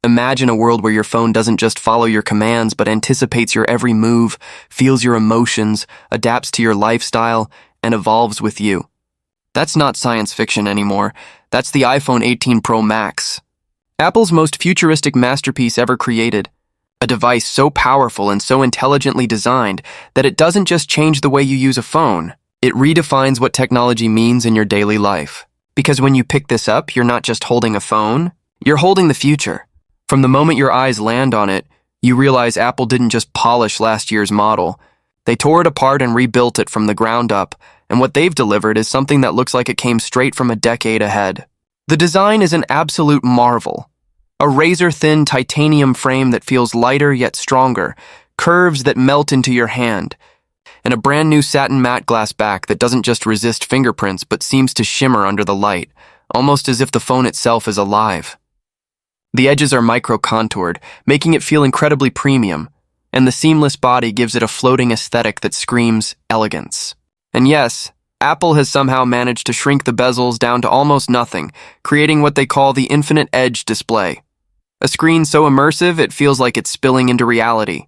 Imagine a world where your phone doesn't just follow your commands, but anticipates your every move, feels your emotions, adapts to your lifestyle, and evolves with you. That's not science fiction anymore. That's the iPhone 18 Pro Max. Apple's most futuristic masterpiece ever created. A device so powerful and so intelligently designed that it doesn't just change the way you use a phone. It redefines what technology means in your daily life. Because when you pick this up, you're not just holding a phone, you're holding the future. From the moment your eyes land on it, you realize Apple didn't just polish last year's model. They tore it apart and rebuilt it from the ground up, and what they've delivered is something that looks like it came straight from a decade ahead. The design is an absolute marvel. A razor-thin titanium frame that feels lighter yet stronger, curves that melt into your hand, and a brand new satin matte glass back that doesn't just resist fingerprints but seems to shimmer under the light, almost as if the phone itself is alive. The edges are micro-contoured, making it feel incredibly premium, and the seamless body gives it a floating aesthetic that screams elegance. And yes, Apple has somehow managed to shrink the bezels down to almost nothing, creating what they call the infinite edge display. A screen so immersive it feels like it's spilling into reality.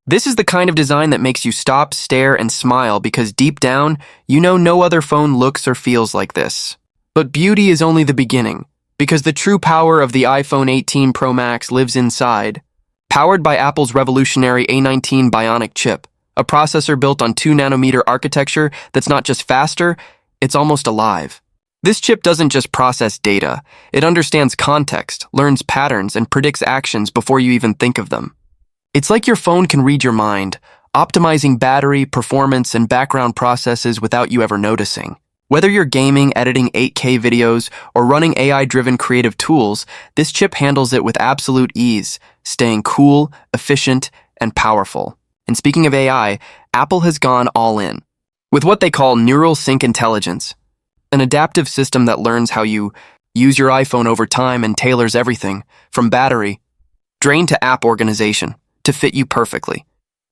This is the kind of design that makes you stop, stare, and smile because deep down, you know no other phone looks or feels like this. But beauty is only the beginning, because the true power of the iPhone 18 Pro Max lives inside. Powered by Apple's revolutionary A20 Bionic chip, a processor built on 2nm architecture that's not just faster, it's almost alive. This chip doesn't just process data, it understands context, learns patterns, and predicts actions before you even think of them. It's like your phone can read your mind, optimizing battery, performance, and background processes without you ever noticing. Whether you're gaming, editing 8K videos, or running AI-driven creative tools, this chip handles it with absolute ease, staying cool, efficient, and powerful. And speaking of AI, Apple has gone all in. With what they call Neural Sync Intelligence, an adaptive system that learns how you use your iPhone over time and tailors everything, from battery drain to app organization, to fit you perfectly.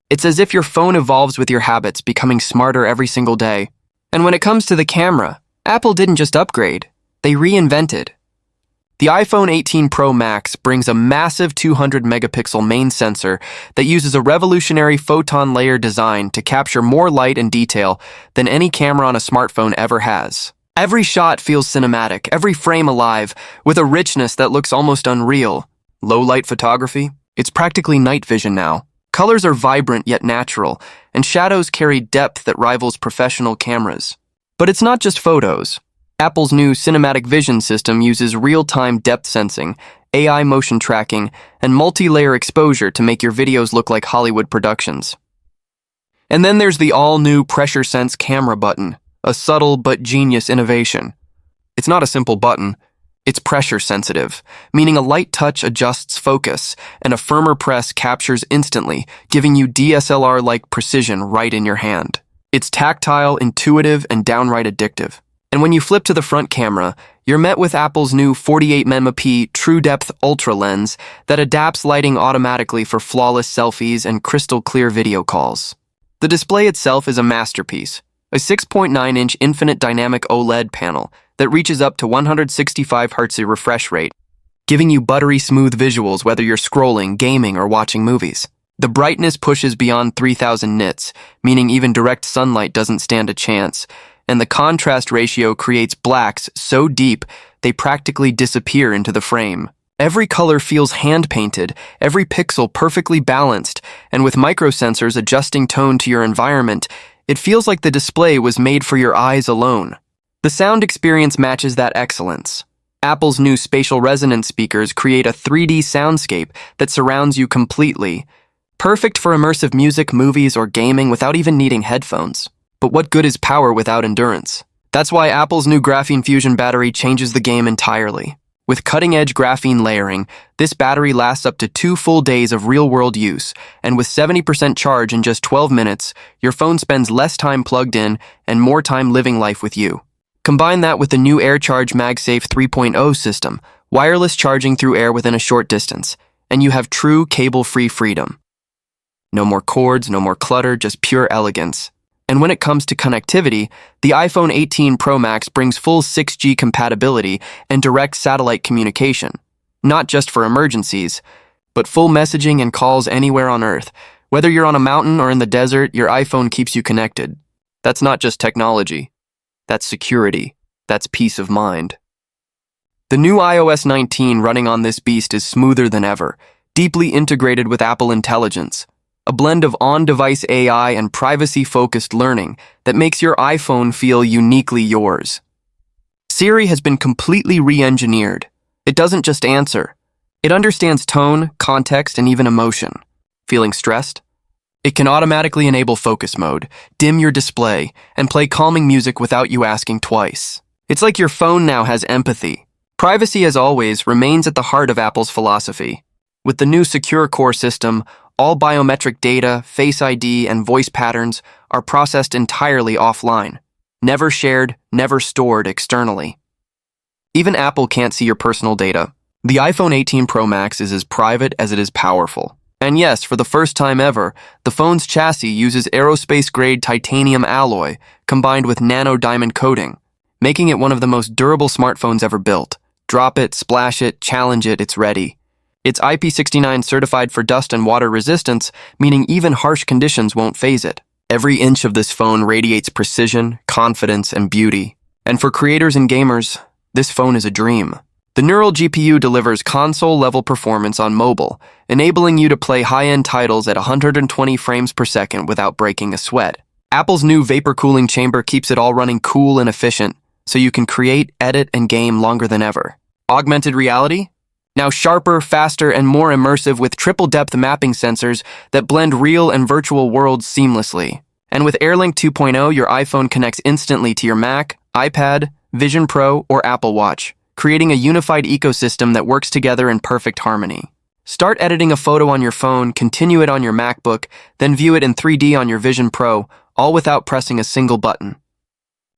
It's as if your phone evolves with your habits, becoming smarter every single day. And when it comes to the camera, Apple didn't just upgrade, they reinvented. The iPhone 18 Pro Max brings a massive 200-megapixel main sensor that uses a revolutionary photon layer design to capture more light and detail than any camera on a smartphone ever has. Every shot feels cinematic, every frame alive, with a richness that looks almost unreal. Low-light photography? It's practically night vision now. Colors are vibrant yet natural, and shadows carry depth that rivals professional cameras. But it's not just photos. Apple's new cinematic vision system uses real-time depth sensing, AI motion tracking, and multi-layer exposure to make your videos look like Hollywood productions. And then there's the all-new Pressure Sense camera button, a subtle but genius innovation. It's not a simple button. It's pressure sensitive, meaning a light touch adjusts focus, and a firmer press captures instantly, giving you DSLR-like precision right in your hand. It's tactile, intuitive, and downright addictive. And when you flip to the front camera, you're met with Apple's new 48-megapixel true-depth ultra lens that adapts lighting automatically for flawless selfies and crystal-clear video calls. The display itself is a masterpiece, a 6.9-inch infinite dynamic OLED panel that reaches up to 165 Hz refresh rate, giving you buttery smooth visuals whether you're scrolling, gaming, or watching movies. The brightness pushes beyond 3000 nits, meaning even direct sunlight doesn't stand a chance, and the contrast ratio creates blacks so deep they practically disappear into the frame. Every color feels hand-painted, every pixel perfectly balanced, and with microsensors adjusting tone to your environment, it feels like the display was made for your eyes alone. The sound experience matches that excellence. Apple's new spatial resonance speakers create a 3D soundscape that surrounds you completely, perfect for immersive music, movies, or gaming without even needing headphones. But what good is power without endurance? That's why Apple's new Graphene Fusion battery changes the game entirely. With cutting-edge graphene layering, this battery lasts up to 2 full days of real-world use, and with 70% charge in just 12 minutes, your phone spends less time plugged in and more time living life with you. Combine that with the new AirCharge MagSafe 3.0 system, wireless charging through air within a short distance, and you have true cable-free freedom. No more cords, no more clutter, just pure elegance. And when it comes to connectivity, the iPhone 18 Pro Max brings full 6G compatibility and direct satellite communication. not just for emergencies, but full messaging and calls anywhere on Earth. Whether you're on a mountain or in the desert, your iPhone keeps you connected. That's not just technology. That's security. That's peace of mind. The new iOS 19 running on this beast is smoother than ever, deeply integrated with Apple Intelligence, a blend of on-device AI and privacy-focused learning that makes your iPhone feel uniquely yours. Siri has been completely re-engineered. It doesn't just answer. It understands tone, context, and even emotion. Feeling stressed? It can automatically enable focus mode, dim your display, and play calming music without you asking twice. It's like your phone now has empathy. Privacy, as always, remains at the heart of Apple's philosophy. With the new Secure Core system, all biometric data, Face ID, and voice patterns are processed entirely offline. Never shared, never stored externally. Even Apple can't see your personal data. The iPhone 18 Pro Max is as private as it is powerful. And yes, for the first time ever, the phone's chassis uses aerospace-grade titanium alloy combined with nano-diamond coating, making it one of the most durable smartphones ever built. Drop it, splash it, challenge it, it's ready. It's IP69 certified for dust and water resistance, meaning even harsh conditions won't faze it. Every inch of this phone radiates precision, confidence, and beauty. And for creators and gamers, this phone is a dream. The Neural GPU delivers console-level performance on mobile, enabling you to play high-end titles at 120 frames per second without breaking a sweat. Apple's new vapor cooling chamber keeps it all running cool and efficient, so you can create, edit, and game longer than ever. Augmented reality? Now sharper, faster, and more immersive with triple-depth mapping sensors that blend real and virtual worlds seamlessly. And with AirLink 2.0, your iPhone connects instantly to your Mac, iPad, Vision Pro, or Apple Watch, creating a unified ecosystem that works together in perfect harmony. Start editing a photo on your phone, continue it on your MacBook, then view it in 3D on your Vision Pro, all without pressing a single button.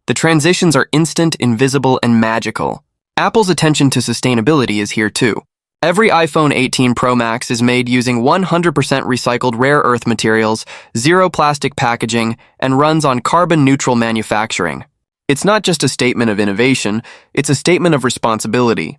The transitions are instant, invisible, and magical. Apple's attention to sustainability is here too. Every iPhone 18 Pro Max is made using 100% recycled rare earth materials, zero plastic packaging, and runs on carbon-neutral manufacturing. It's not just a statement of innovation, it's a statement of responsibility.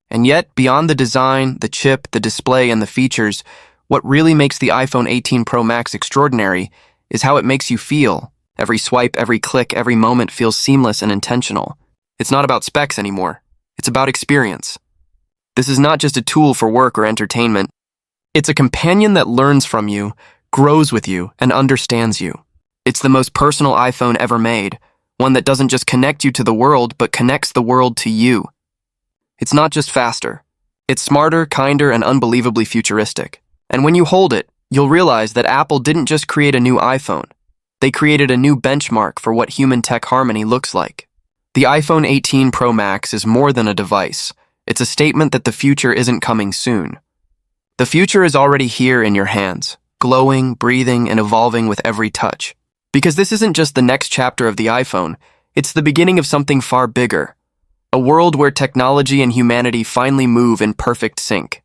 And yet, beyond the design, the chip, the display, and the features, what really makes the iPhone 18 Pro Max extraordinary is how it makes you feel. Every swipe, every click, every moment feels seamless and intentional. It's not about specs anymore. It's about experience. This is not just a tool for work or entertainment. It's a companion that learns from you, grows with you, and understands you. It's the most personal iPhone ever made, one that doesn't just connect you to the world, but connects the world to you. It's not just faster. It's smarter, kinder, and unbelievably futuristic. And when you hold it, you'll realize that Apple didn't just create a new iPhone. They created a new benchmark for what human tech harmony looks like. The iPhone 18 Pro Max is more than a device. It's a statement that the future isn't coming soon. The future is already here in your hands, glowing, breathing, and evolving with every touch. Because this isn't just the next chapter of the iPhone, it's the beginning of something far bigger. A world where technology and humanity finally move in perfect sync.